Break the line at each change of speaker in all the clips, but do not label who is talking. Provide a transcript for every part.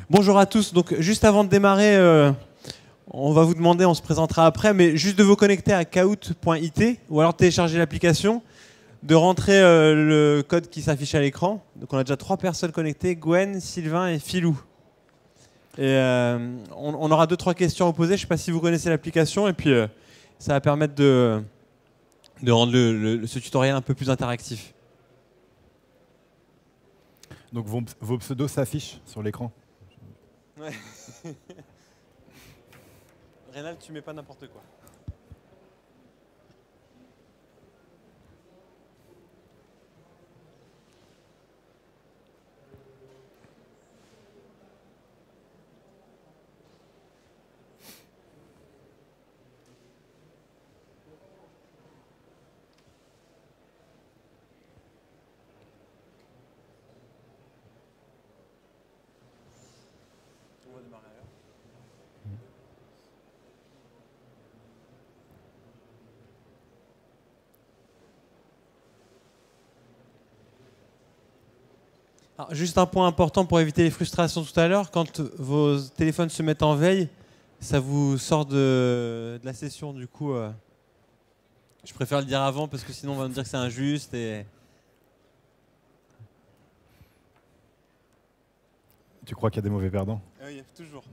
Bonjour à tous. Donc, juste avant de démarrer, on va vous demander, on se présentera après, mais juste de vous connecter à kahoot.it ou alors télécharger l'application, de rentrer le code qui s'affiche à l'écran. Donc, on a déjà 3 personnes connectées, Gwen, Sylvain et Philou. Et on aura 2-3 questions à vous poser. Je ne sais pas si vous connaissez l'application, et puis ça va permettre de rendre ce tutoriel un peu plus interactif.
Donc vos pseudos s'affichent sur l'écran.
Ouais. Rénal, tu mets pas n'importe quoi. On va démarrer alors. Alors, juste un point important pour éviter les frustrations tout à l'heure, quand vos téléphones se mettent en veille, ça vous sort de la session. Du coup, je préfère le dire avant parce que sinon on va me dire que c'est injuste.
Tu crois qu'il y a des mauvais perdants?
Oui, toujours.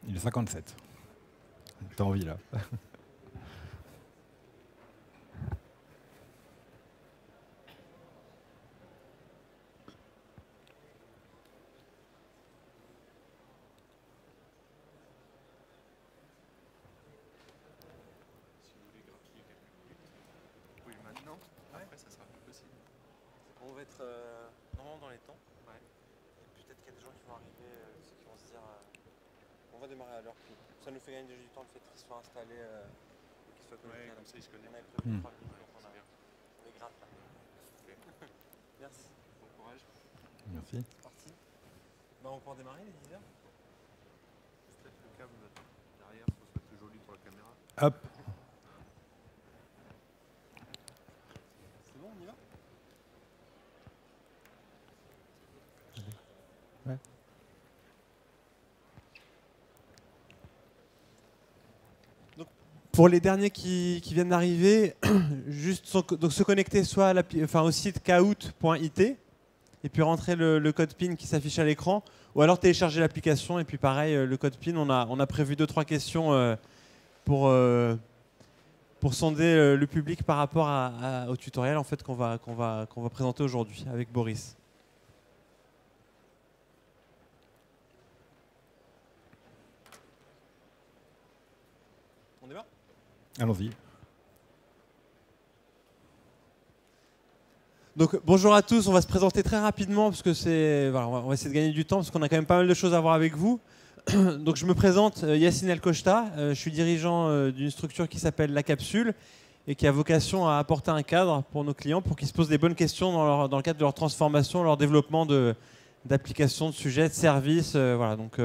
Il est 57. T'as envie là? On va être normalement dans les temps. Ouais. Peut-être qu'il y a des gens qui vont arriver, ceux qui vont se dire on va démarrer à l'heure. Ça nous fait gagner du temps le fait qu'ils soient installés et qu'ils soient connectés. Ouais, comme ça ils se connaissent. On avait prévu 3 minutes, donc on est gratte là. Okay. Merci. Bon courage. Merci. C'est parti. Bah, on peut démarrer les 10 heures. Peut-être le câble derrière, ça serait plus joli pour la caméra. Hop. C'est bon, on y va? Ouais. Donc, pour les derniers qui viennent d'arriver, juste se connecter soit au site kahoot.it et puis rentrer le code PIN qui s'affiche à l'écran, ou alors télécharger l'application et puis pareil, le code PIN, on a prévu 2-3 questions pour sonder le public par rapport au tutoriel en fait, qu'on va présenter aujourd'hui avec Boris. On démarre ? Allons-y. Donc bonjour à tous, on va se présenter très rapidement parce que voilà, on va essayer de gagner du temps parce qu'on a quand même pas mal de choses à voir avec vous. Donc je me présente, Yacine El Kochta, je suis dirigeant d'une structure qui s'appelle La Capsule et qui a vocation à apporter un cadre pour nos clients pour qu'ils se posent des bonnes questions dans le cadre de leur transformation, leur développement d'applications, de sujets, de services. Voilà, donc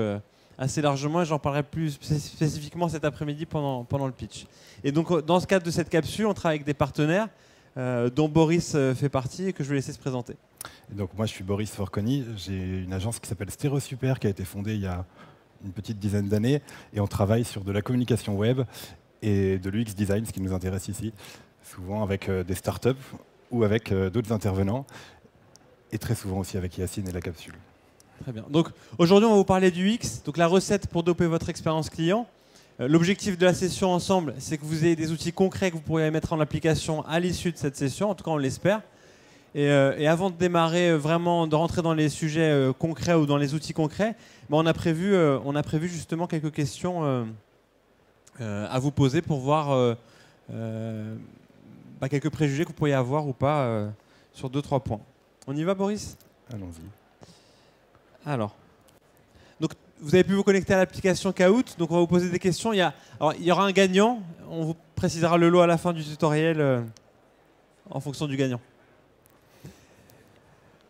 assez largement, et j'en parlerai plus spécifiquement cet après-midi pendant le pitch. Et donc dans ce cadre de cette capsule, on travaille avec des partenaires dont Boris fait partie et que je vais laisser se présenter. Et donc moi je suis Boris Forconi, j'ai une agence qui s'appelle StereoSuper qui a été fondée il y a une petite dizaine d'années et on travaille sur de la communication web et de l'UX design, ce qui nous intéresse ici.
souvent avec des startups ou avec d'autres intervenants, et très souvent aussi avec Yacine et la capsule.
Très bien. Donc aujourd'hui, on va vous parler du UX, donc la recette pour doper votre expérience client. L'objectif de la session ensemble, c'est que vous ayez des outils concrets que vous pourriez mettre en application à l'issue de cette session, en tout cas on l'espère. Et avant de démarrer vraiment, de rentrer dans les sujets concrets ou dans les outils concrets, on a prévu justement quelques questions à vous poser pour voir quelques préjugés que vous pourriez avoir ou pas sur 2-3 points. On y va, Boris ?
Allons-y.
Alors, donc vous avez pu vous connecter à l'application Kahoot, donc on va vous poser des questions. Il y aura un gagnant, on vous précisera le lot à la fin du tutoriel en fonction du gagnant.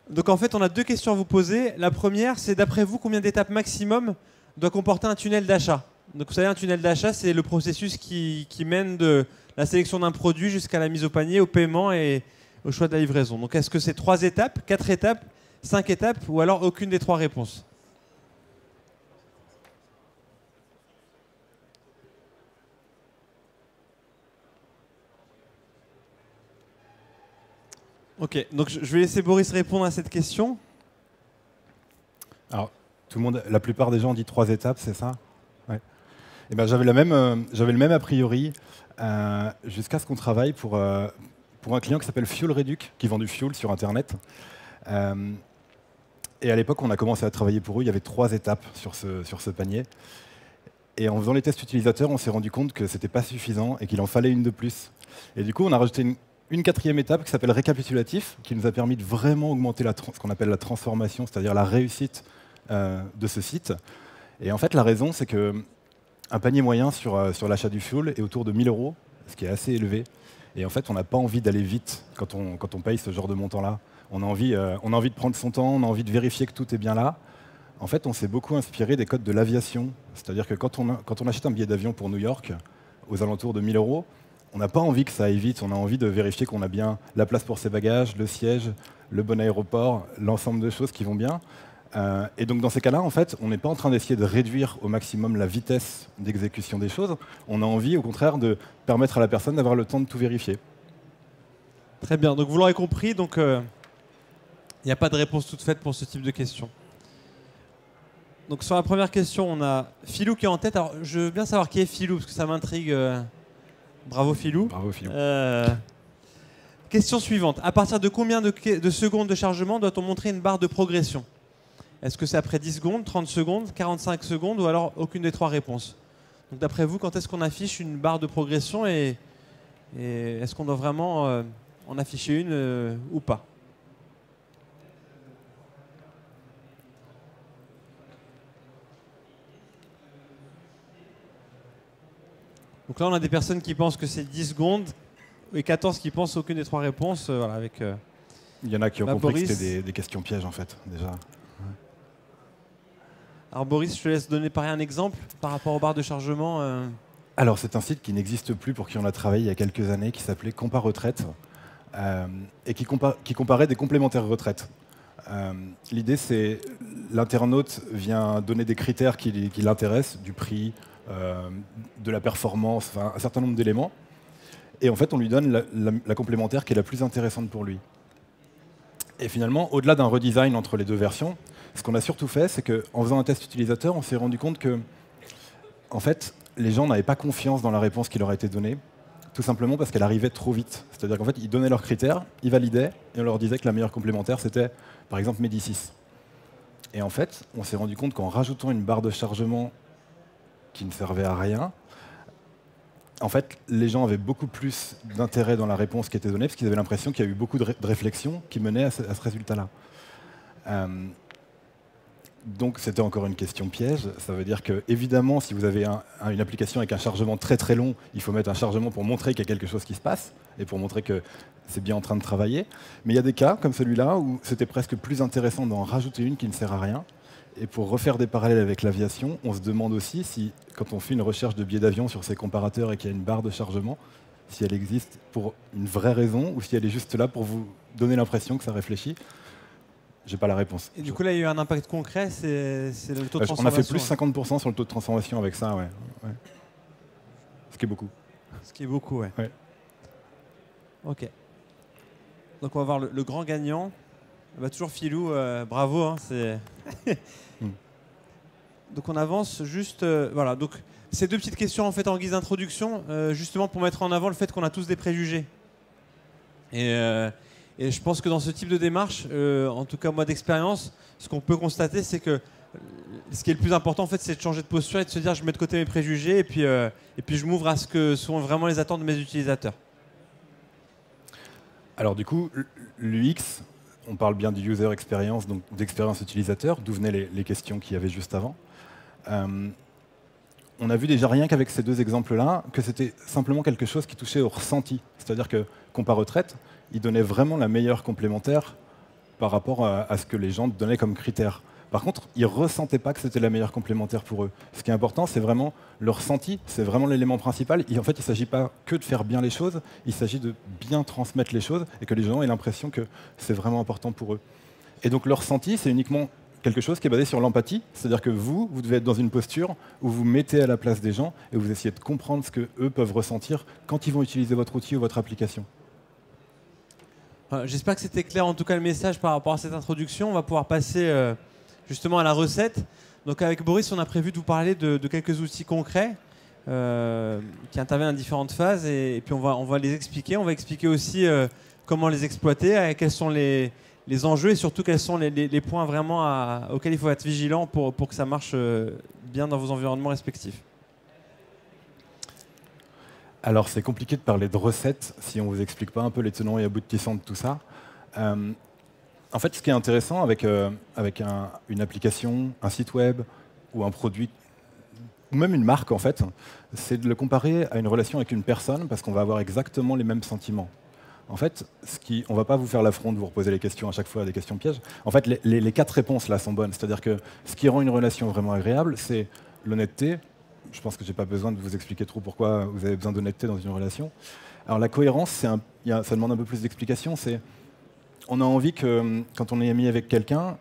Donc en fait, on a 2 questions à vous poser. La première, c'est d'après vous, combien d'étapes maximum doit comporter un tunnel d'achat ? Donc vous savez, un tunnel d'achat, c'est le processus qui mène de la sélection d'un produit jusqu'à la mise au panier, au paiement et au choix de la livraison. Donc est-ce que c'est 3 étapes, 4 étapes, 5 étapes ou alors aucune des 3 réponses ? Ok, donc je vais laisser Boris répondre à cette question.
Alors, la plupart des gens ont dit 3 étapes, c'est ça ? Ouais. Et ben, j'avais le même a priori jusqu'à ce qu'on travaille pour un client qui s'appelle Fuel Reduc, qui vend du fuel sur Internet. Et à l'époque, on a commencé à travailler pour eux, il y avait 3 étapes sur ce panier. Et en faisant les tests utilisateurs, on s'est rendu compte que ce n'était pas suffisant et qu'il en fallait une de plus. Et du coup, on a rajouté une 4e étape qui s'appelle récapitulatif, qui nous a permis de vraiment augmenter ce qu'on appelle la transformation, c'est-à-dire la réussite de ce site. Et en fait, la raison, c'est qu'un panier moyen sur l'achat du fuel est autour de 1 000 €, ce qui est assez élevé. Et en fait, on n'a pas envie d'aller vite quand on paye ce genre de montant-là. On a envie de prendre son temps, on a envie de vérifier que tout est bien là. En fait, on s'est beaucoup inspiré des codes de l'aviation. C'est-à-dire que quand on achète un billet d'avion pour New York, aux alentours de 1 000 €, on n'a pas envie que ça aille vite, on a envie de vérifier qu'on a bien la place pour ses bagages, le siège, le bon aéroport, l'ensemble de choses qui vont bien. Et donc dans ces cas-là, en fait, on n'est pas en train d'essayer de réduire au maximum la vitesse d'exécution des choses. On a envie, au contraire, de permettre à la personne d'avoir le temps de tout vérifier.
Très bien, donc vous l'aurez compris, donc il n'y a pas de réponse toute faite pour ce type de question. Donc sur la première question, on a Philou qui est en tête. Alors je veux bien savoir qui est Philou, parce que ça m'intrigue. Bravo Philou.
Bravo Philou.
Question suivante. À partir de combien de secondes de chargement doit-on montrer une barre de progression ? Est-ce que c'est après 10 secondes, 30 secondes, 45 secondes ou alors aucune des 3 réponses ? Donc d'après vous, quand est-ce qu'on affiche une barre de progression et est-ce qu'on doit vraiment en afficher une ou pas ? Donc là, on a des personnes qui pensent que c'est 10 secondes et 14 qui pensent aucune des 3 réponses. Voilà, avec,
il y en a qui ont compris que c'était des questions pièges, en fait, déjà.
Alors Boris, je te laisse donner pareil un exemple par rapport aux barres de chargement.
Alors, c'est un site qui n'existe plus, pour qui on a travaillé il y a quelques années, qui s'appelait Compa Retraite, et qui comparait des complémentaires retraites. L'idée, c'est l'internaute vient donner des critères qui l'intéressent, du prix, de la performance, enfin, un certain nombre d'éléments. Et en fait, on lui donne la complémentaire qui est la plus intéressante pour lui. Et finalement, au-delà d'un redesign entre les 2 versions, ce qu'on a surtout fait, c'est qu'en faisant un test utilisateur, on s'est rendu compte que, en fait, les gens n'avaient pas confiance dans la réponse qui leur a été donnée, tout simplement parce qu'elle arrivait trop vite. C'est-à-dire qu'en fait, ils donnaient leurs critères, ils validaient, et on leur disait que la meilleure complémentaire, c'était, par exemple, Médicis. Et en fait, on s'est rendu compte qu'en rajoutant une barre de chargement qui ne servait à rien, en fait, les gens avaient beaucoup plus d'intérêt dans la réponse qui était donnée, parce qu'ils avaient l'impression qu'il y a eu beaucoup de réflexions qui menaient à ce résultat-là. Donc c'était encore une question piège. Ça veut dire que, évidemment, si vous avez une application avec un chargement très très long, il faut mettre un chargement pour montrer qu'il y a quelque chose qui se passe, et pour montrer que c'est bien en train de travailler. Mais il y a des cas, comme celui-là, où c'était presque plus intéressant d'en rajouter une qui ne sert à rien. Et pour refaire des parallèles avec l'aviation, on se demande aussi si, quand on fait une recherche de billets d'avion sur ces comparateurs et qu'il y a une barre de chargement, si elle existe pour une vraie raison ou si elle est juste là pour vous donner l'impression que ça réfléchit. J'ai pas la réponse.
Et du coup, là, il y a eu un impact concret, c'est le taux de transformation.
On a fait plus 50% sur le taux de transformation avec ça, ouais. Ce qui est beaucoup.
Ce qui est beaucoup, ouais. Ok. Donc on va voir le grand gagnant. Bah, toujours Philou, bravo. Hein, Donc on avance juste. Voilà. Donc ces deux petites questions en fait en guise d'introduction, justement pour mettre en avant le fait qu'on a tous des préjugés. Et je pense que dans ce type de démarche, en tout cas moi d'expérience, ce qu'on peut constater, c'est que ce qui est le plus important en fait, c'est de changer de posture et de se dire je mets de côté mes préjugés et puis je m'ouvre à ce que sont vraiment les attentes de mes utilisateurs.
Alors du coup, l'UX, on parle bien du user experience, donc d'expérience utilisateur, d'où venaient les questions qu'il y avait juste avant. On a vu déjà rien qu'avec ces deux exemples-là, que c'était simplement quelque chose qui touchait au ressenti. C'est-à-dire que Compa-Retraite, il donnait vraiment la meilleure complémentaire par rapport à ce que les gens donnaient comme critère. Par contre, ils ne ressentaient pas que c'était la meilleure complémentaire pour eux. Ce qui est important, c'est vraiment le ressenti, c'est vraiment l'élément principal. Et en fait, il ne s'agit pas que de faire bien les choses, il s'agit de bien transmettre les choses et que les gens aient l'impression que c'est vraiment important pour eux. Et donc le ressenti, c'est uniquement quelque chose qui est basé sur l'empathie, c'est-à-dire que vous devez être dans une posture où vous mettez à la place des gens et vous essayez de comprendre ce qu'eux peuvent ressentir quand ils vont utiliser votre outil ou votre application.
J'espère que c'était clair en tout cas le message par rapport à cette introduction. On va pouvoir passer justement à la recette. Donc avec Boris, on a prévu de vous parler de quelques outils concrets qui interviennent à différentes phases et puis on va les expliquer. On va expliquer aussi comment les exploiter, quels sont les enjeux et surtout quels sont les points vraiment auxquels il faut être vigilant pour que ça marche bien dans vos environnements respectifs.
Alors c'est compliqué de parler de recettes si on ne vous explique pas un peu les tenants et aboutissants de tout ça. En fait, ce qui est intéressant avec une application, un site web ou un produit, ou même une marque en fait, c'est de le comparer à une relation avec une personne parce qu'on va avoir exactement les mêmes sentiments. En fait, on ne va pas vous faire l'affront de vous reposer les questions à chaque fois, des questions pièges. En fait, les 4 réponses là sont bonnes. C'est-à-dire que ce qui rend une relation vraiment agréable, c'est l'honnêteté. Je pense que je n'ai pas besoin de vous expliquer trop pourquoi vous avez besoin d'honnêteté dans une relation. Alors la cohérence, ça demande un peu plus d'explication. On a envie que, quand on est ami avec quelqu'un,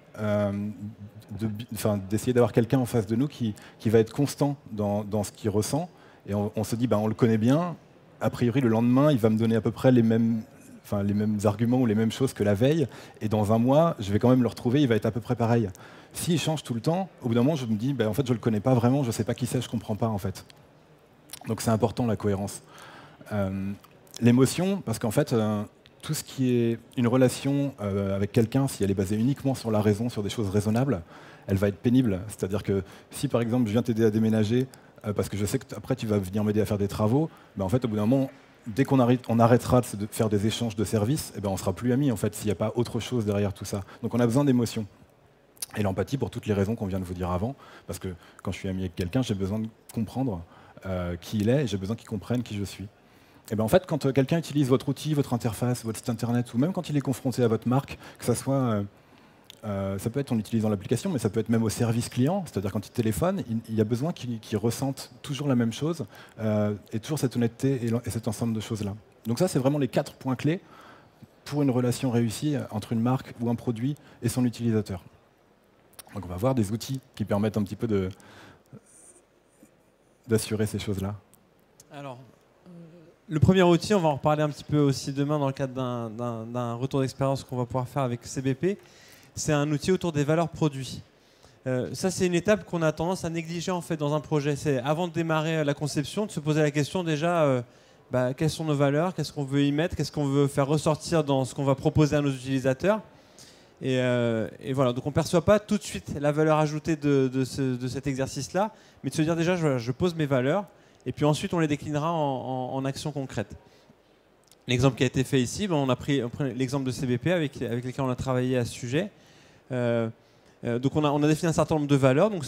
d'essayer d'avoir quelqu'un en face de nous qui va être constant dans ce qu'il ressent. Et on se dit, on le connaît bien. A priori, le lendemain, il va me donner à peu près les mêmes arguments ou les mêmes choses que la veille. Et dans un mois, je vais quand même le retrouver, il va être à peu près pareil. S'il change tout le temps, au bout d'un moment, je me dis, en fait, je ne le connais pas vraiment, je ne sais pas qui c'est, je ne comprends pas, en fait. Donc c'est important, la cohérence. L'émotion, parce qu'en fait, tout ce qui est une relation avec quelqu'un, si elle est basée uniquement sur la raison, sur des choses raisonnables, elle va être pénible. C'est-à-dire que si, par exemple, je viens t'aider à déménager, parce que je sais qu'après, tu vas venir m'aider à faire des travaux, en fait, au bout d'un moment, dès qu'on arrêtera de faire des échanges de services, on ne sera plus amis, en fait, s'il n'y a pas autre chose derrière tout ça. Donc on a besoin d'émotion. Et l'empathie pour toutes les raisons qu'on vient de vous dire avant, parce que quand je suis ami avec quelqu'un, j'ai besoin de comprendre qui il est et j'ai besoin qu'il comprenne qui je suis. Et en fait, quand quelqu'un utilise votre outil, votre interface, votre site internet, ou même quand il est confronté à votre marque, que ça soit, ça peut être en utilisant l'application, mais ça peut être même au service client, c'est-à-dire quand il téléphone, il y a besoin qu'il ressente toujours la même chose et toujours cette honnêteté et cet ensemble de choses-là. Donc ça, c'est vraiment les 4 points clés pour une relation réussie entre une marque ou un produit et son utilisateur. Donc on va voir des outils qui permettent un petit peu d'assurer ces choses-là.
Alors, le premier outil, on va en reparler un petit peu aussi demain dans le cadre d'un retour d'expérience qu'on va pouvoir faire avec CBP. C'est un outil autour des valeurs produits. Ça, c'est une étape qu'on a tendance à négliger en fait dans un projet. C'est avant de démarrer la conception, de se poser la question déjà, quelles sont nos valeurs, qu'est-ce qu'on veut y mettre, qu'est-ce qu'on veut faire ressortir dans ce qu'on va proposer à nos utilisateurs. Et voilà, donc on ne perçoit pas tout de suite la valeur ajoutée de cet exercice-là, mais de se dire déjà, je pose mes valeurs, et puis ensuite on les déclinera en actions concrètes. L'exemple qui a été fait ici, on a pris l'exemple de CBP avec lesquels on a travaillé à ce sujet. Donc on a défini un certain nombre de valeurs, donc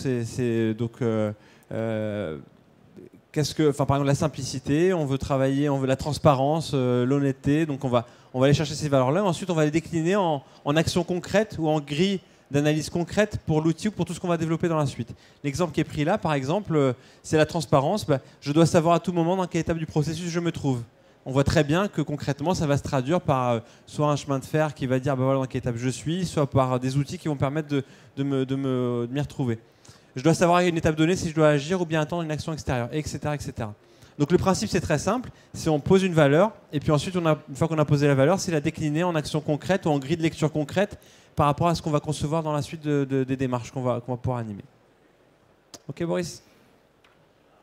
par exemple la simplicité, on veut la transparence, l'honnêteté, donc on va aller chercher ces valeurs-là, ensuite on va les décliner en actions concrètes ou en grilles d'analyse concrète pour l'outil ou pour tout ce qu'on va développer dans la suite. L'exemple qui est pris là, par exemple, c'est la transparence. Je dois savoir à tout moment dans quelle étape du processus je me trouve. On voit très bien que concrètement, ça va se traduire par soit un chemin de fer qui va dire voilà dans quelle étape je suis, soit par des outils qui vont permettre de m'y retrouver. Je dois savoir à une étape donnée si je dois agir ou bien attendre une action extérieure, etc., etc. Donc le principe, c'est très simple. C'est on pose une valeur, et puis ensuite, une fois qu'on a posé la valeur, c'est la décliner en action concrète ou en grille de lecture concrète par rapport à ce qu'on va concevoir dans la suite des démarches qu'on va pouvoir animer. Ok, Boris?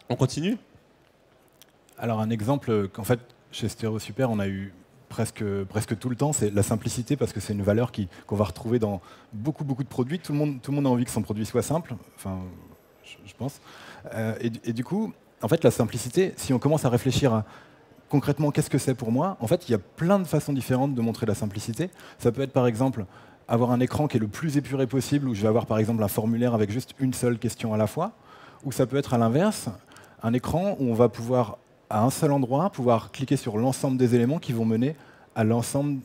On continue?
Alors un exemple qu'en fait, chez StereoSuper, on a eu presque tout le temps, c'est la simplicité, parce que c'est une valeur qu'on va retrouver dans beaucoup de produits. Tout le monde a envie que son produit soit simple, enfin, je pense. Et du coup, en fait, la simplicité, si on commence à réfléchir à concrètement qu'est-ce que c'est pour moi, en fait, il y a plein de façons différentes de montrer la simplicité. Ça peut être par exemple avoir un écran qui est le plus épuré possible, où je vais avoir par exemple un formulaire avec juste une seule question à la fois, ou ça peut être à l'inverse, un écran où on va pouvoir à un seul endroit, pouvoir cliquer sur l'ensemble des éléments qui vont mener à l'ensemble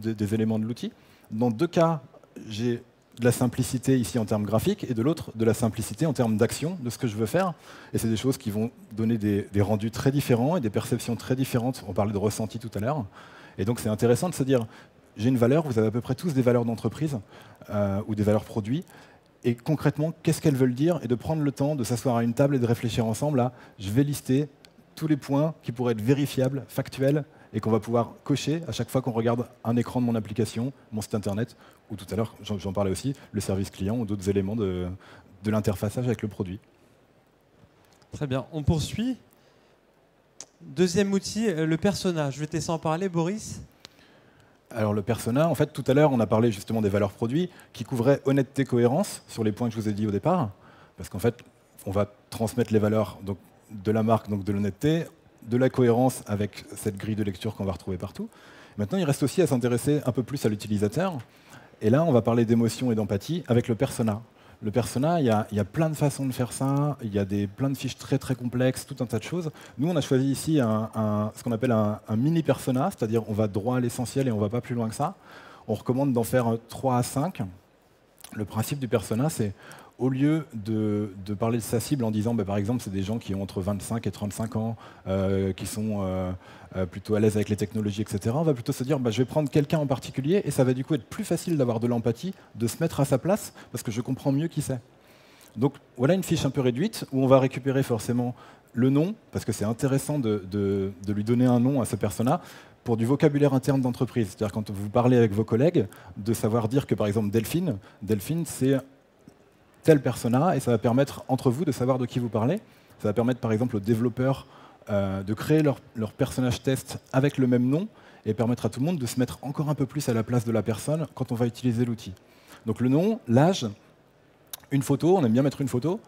des éléments de l'outil. Dans deux cas, j'ai de la simplicité ici en termes graphiques et de l'autre, de la simplicité en termes d'action, de ce que je veux faire. Et c'est des choses qui vont donner des rendus très différents et des perceptions très différentes. On parlait de ressenti tout à l'heure. Et donc c'est intéressant de se dire, j'ai une valeur, vous avez à peu près tous des valeurs d'entreprise ou des valeurs produits. Et concrètement, qu'est-ce qu'elles veulent dire? Et de prendre le temps de s'asseoir à une table et de réfléchir ensemble à, je vais lister tous les points qui pourraient être vérifiables, factuels, et qu'on va pouvoir cocher à chaque fois qu'on regarde un écran de mon application, mon site internet, ou tout à l'heure, j'en parlais aussi, le service client ou d'autres éléments de l'interfaçage avec le produit.
Très bien, on poursuit. Deuxième outil, le persona. Je vais te laisser en parler, Boris.
Alors le persona, en fait, tout à l'heure, on a parlé justement des valeurs produits qui couvraient honnêteté, cohérence, sur les points que je vous ai dit au départ, parce qu'en fait, on va transmettre les valeurs donc, de la marque, donc de l'honnêteté, de la cohérence avec cette grille de lecture qu'on va retrouver partout. Maintenant, il reste aussi à s'intéresser un peu plus à l'utilisateur. Et là, on va parler d'émotion et d'empathie avec le persona. Le persona, il y a plein de façons de faire ça, il y a plein de fiches très très complexes, tout un tas de choses. Nous, on a choisi ici ce qu'on appelle un mini persona, c'est-à-dire on va droit à l'essentiel et on ne va pas plus loin que ça. On recommande d'en faire 3 à 5. Le principe du persona, c'est au lieu de parler de sa cible en disant, par exemple, c'est des gens qui ont entre 25 et 35 ans, qui sont plutôt à l'aise avec les technologies, etc., on va plutôt se dire, je vais prendre quelqu'un en particulier, et ça va du coup être plus facile d'avoir de l'empathie, de se mettre à sa place, parce que je comprends mieux qui c'est. Donc voilà une fiche un peu réduite, où on va récupérer forcément le nom, parce que c'est intéressant de lui donner un nom à ce persona, pour du vocabulaire interne d'entreprise. C'est-à-dire quand vous parlez avec vos collègues, de savoir dire que par exemple Delphine c'est tel persona, et ça va permettre entre vous de savoir de qui vous parlez. Ça va permettre par exemple aux développeurs de créer leur personnage test avec le même nom, et permettre à tout le monde de se mettre encore un peu plus à la place de la personne quand on va utiliser l'outil. Donc le nom, l'âge, une photo, on aime bien mettre une photo,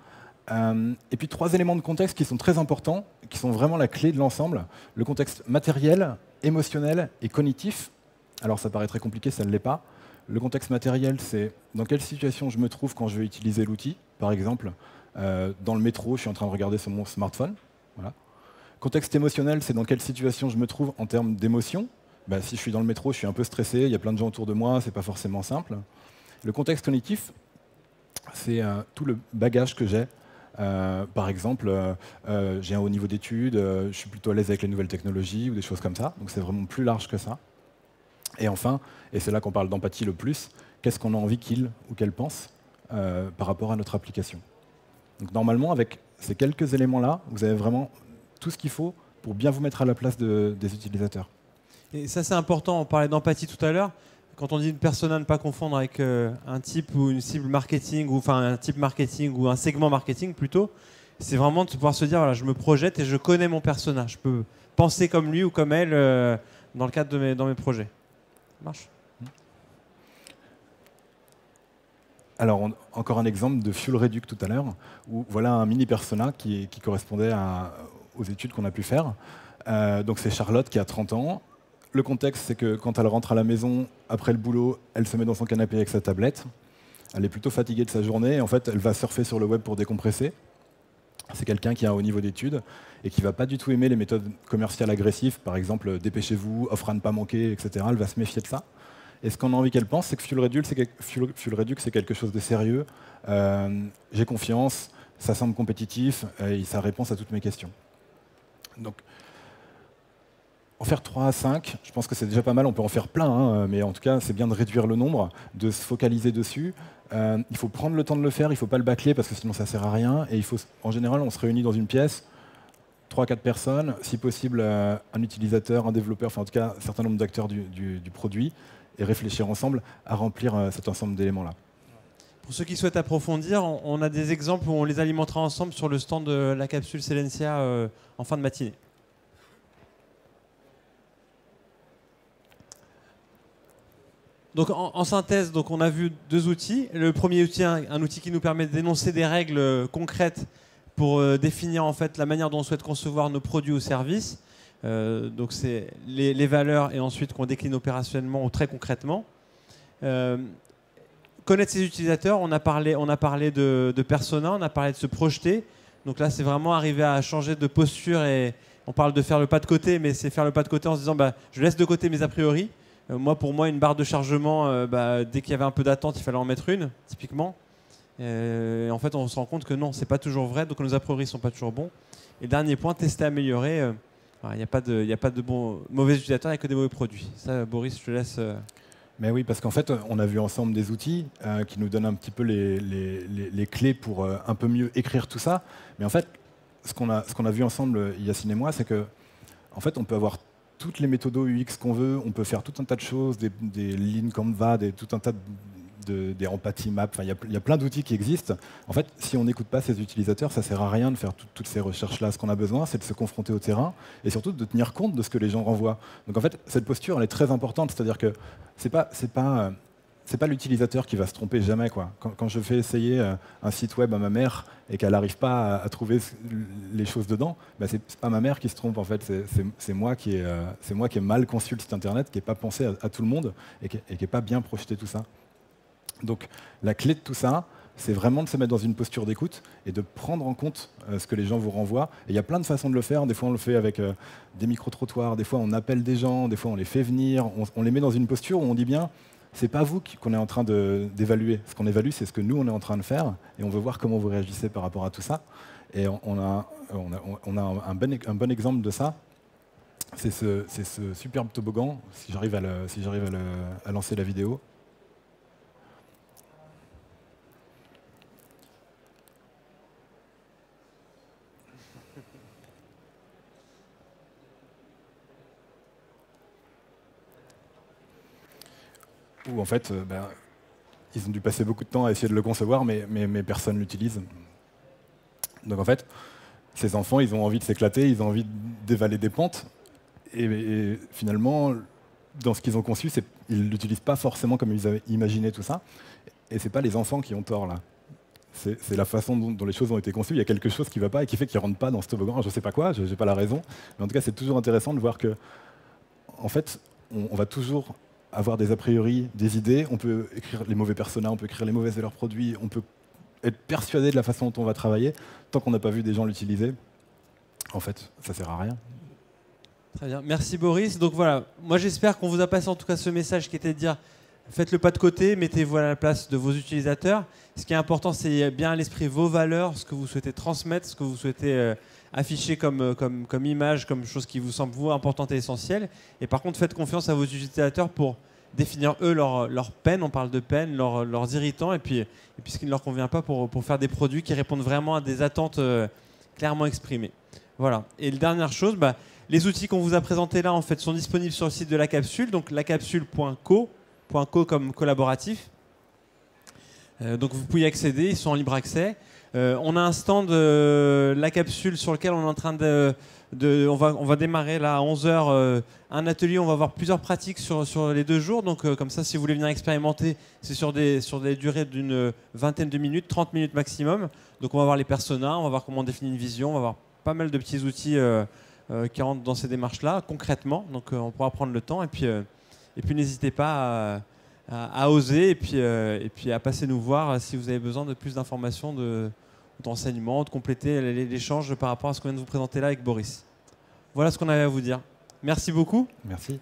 et puis 3 éléments de contexte qui sont très importants, qui sont vraiment la clé de l'ensemble. Le contexte matériel, émotionnel et cognitif. Alors ça paraît très compliqué, ça ne l'est pas. Le contexte matériel, c'est dans quelle situation je me trouve quand je vais utiliser l'outil. Par exemple, dans le métro, je suis en train de regarder sur mon smartphone. Voilà. Contexte émotionnel, c'est dans quelle situation je me trouve en termes d'émotion. Si je suis dans le métro, je suis un peu stressé, il y a plein de gens autour de moi, c'est pas forcément simple. Le contexte cognitif, c'est tout le bagage que j'ai. Par exemple, j'ai un haut niveau d'études, je suis plutôt à l'aise avec les nouvelles technologies ou des choses comme ça. Donc c'est vraiment plus large que ça. Et enfin, et c'est là qu'on parle d'empathie le plus, qu'est-ce qu'on a envie qu'il ou qu'elle pense par rapport à notre application. Donc normalement, avec ces quelques éléments-là, vous avez vraiment tout ce qu'il faut pour bien vous mettre à la place des utilisateurs.
Et ça, c'est important, on parlait d'empathie tout à l'heure. Quand on dit une persona, à ne pas confondre avec un type ou une cible marketing, ou enfin un type marketing ou un segment marketing plutôt, c'est vraiment de pouvoir se dire, voilà, je me projette et je connais mon persona. Je peux penser comme lui ou comme elle dans le cadre de mes projets. Ça marche.
Alors, encore un exemple de Fuel Reduc tout à l'heure, où voilà un mini persona qui correspondait aux études qu'on a pu faire. Donc c'est Charlotte qui a 30 ans. Le contexte, c'est que quand elle rentre à la maison, après le boulot, elle se met dans son canapé avec sa tablette. Elle est plutôt fatiguée de sa journée, et en fait, elle va surfer sur le web pour décompresser. C'est quelqu'un qui a un haut niveau d'études et qui ne va pas du tout aimer les méthodes commerciales agressives, par exemple, dépêchez-vous, offre à ne pas manquer, etc. Elle va se méfier de ça. Et ce qu'on a envie qu'elle pense, c'est que Fuel Reduc, c'est quelque chose de sérieux. J'ai confiance, ça semble compétitif, et ça répond à toutes mes questions. Donc, en faire 3 à 5, je pense que c'est déjà pas mal, on peut en faire plein, hein, mais en tout cas, c'est bien de réduire le nombre, de se focaliser dessus. Il faut prendre le temps de le faire, il ne faut pas le bâcler parce que sinon ça ne sert à rien. Et en général, on se réunit dans une pièce, 3-4 personnes, si possible un utilisateur, un développeur, enfin en tout cas un certain nombre d'acteurs du produit, et réfléchir ensemble à remplir cet ensemble d'éléments-là.
Pour ceux qui souhaitent approfondir, on a des exemples où on les alimentera ensemble sur le stand de la capsule Selensia en fin de matinée. Donc en synthèse, donc on a vu 2 outils. Le premier outil, un outil qui nous permet d'énoncer des règles concrètes pour définir en fait la manière dont on souhaite concevoir nos produits ou services. Donc c'est les valeurs et ensuite qu'on décline opérationnellement ou très concrètement. Connaître ses utilisateurs, on a parlé de persona, on a parlé de se projeter. Donc là, c'est vraiment arriver à changer de posture et on parle de faire le pas de côté, mais c'est faire le pas de côté en se disant je laisse de côté mes a priori. Pour moi, une barre de chargement, dès qu'il y avait un peu d'attente, il fallait en mettre une, typiquement. En fait, on se rend compte que non, c'est pas toujours vrai, donc nos a priori sont pas toujours bons. Et dernier point, tester, améliorer. Il n'y a pas de mauvais utilisateurs, il n'y a que des mauvais produits. Ça, Boris, je te laisse.
Mais oui, parce qu'en fait, on a vu ensemble des outils qui nous donnent un petit peu les clés pour un peu mieux écrire tout ça. Mais en fait, ce qu'on a vu ensemble, Yacine et moi, c'est que en fait, on peut avoir toutes les méthodes UX qu'on veut, on peut faire tout un tas de choses, des lignes Canva, tout un tas des empathy maps, il y a plein d'outils qui existent. En fait, si on n'écoute pas ces utilisateurs, ça ne sert à rien de faire toutes ces recherches-là. Ce qu'on a besoin, c'est de se confronter au terrain et surtout de tenir compte de ce que les gens renvoient. Donc en fait, cette posture, elle est très importante, c'est-à-dire que c'est pas l'utilisateur qui va se tromper jamais, quoi. Quand je fais essayer un site web à ma mère et qu'elle n'arrive pas à trouver les choses dedans, c'est pas ma mère qui se trompe, en fait, c'est moi qui ai mal conçu le site internet, qui n'ai pas pensé à tout le monde et qui n'ai pas bien projeté tout ça. Donc la clé de tout ça, c'est vraiment de se mettre dans une posture d'écoute et de prendre en compte ce que les gens vous renvoient. Et il y a plein de façons de le faire. Des fois, on le fait avec des micro-trottoirs, des fois, on appelle des gens, des fois, on les fait venir, on les met dans une posture où on dit bien, c'est pas vous qu'on est en train d'évaluer. Ce qu'on évalue, c'est ce que nous, on est en train de faire et on veut voir comment vous réagissez par rapport à tout ça. Et on a un bon exemple de ça. C'est ce superbe toboggan, si j'arrive à lancer la vidéo. Où en fait, ils ont dû passer beaucoup de temps à essayer de le concevoir, mais personne ne l'utilise. Donc en fait, ces enfants, ils ont envie de s'éclater, ils ont envie d'évaler des pentes, et finalement, dans ce qu'ils ont conçu, ils ne l'utilisent pas forcément comme ils avaient imaginé tout ça, et ce n'est pas les enfants qui ont tort là. C'est la façon dont les choses ont été conçues. Il y a quelque chose qui ne va pas et qui fait qu'ils ne rentrent pas dans ce toboggan. Je ne sais pas quoi, je n'ai pas la raison, mais en tout cas, c'est toujours intéressant de voir que, en fait, on va toujours avoir des a priori, des idées, on peut écrire les mauvais personas, on peut écrire les mauvaises valeurs produits, on peut être persuadé de la façon dont on va travailler, tant qu'on n'a pas vu des gens l'utiliser, en fait, ça sert à rien.
Très bien, merci Boris. Donc voilà, moi j'espère qu'on vous a passé en tout cas ce message qui était de dire faites le pas de côté, mettez-vous à la place de vos utilisateurs. Ce qui est important, c'est bien à l'esprit vos valeurs, ce que vous souhaitez transmettre, ce que vous souhaitez afficher comme image, comme chose qui vous semble vous importante et essentielle. Et par contre, faites confiance à vos utilisateurs pour définir eux leur peine, on parle de peine, leurs irritants, et puis ce qui ne leur convient pas pour faire des produits qui répondent vraiment à des attentes clairement exprimées. Voilà. Et la dernière chose, les outils qu'on vous a présentés là en fait, sont disponibles sur le site de la capsule, donc lacapsule.co comme collaboratif. Donc vous pouvez y accéder, ils sont en libre accès. On a un stand la capsule sur lequel on est en train on va démarrer là à 11h un atelier, on va avoir plusieurs pratiques sur les 2 jours. Donc comme ça, si vous voulez venir expérimenter, c'est sur des durées d'une vingtaine de minutes, 30 minutes maximum. Donc on va voir les personas, on va voir comment on définit une vision, on va voir pas mal de petits outils qui rentrent dans ces démarches-là concrètement. Donc on pourra prendre le temps et puis n'hésitez pas à oser et puis à passer nous voir si vous avez besoin de plus d'informations, d'enseignements, de compléter l'échange par rapport à ce qu'on vient de vous présenter là avec Boris. Voilà ce qu'on avait à vous dire. Merci beaucoup.
Merci.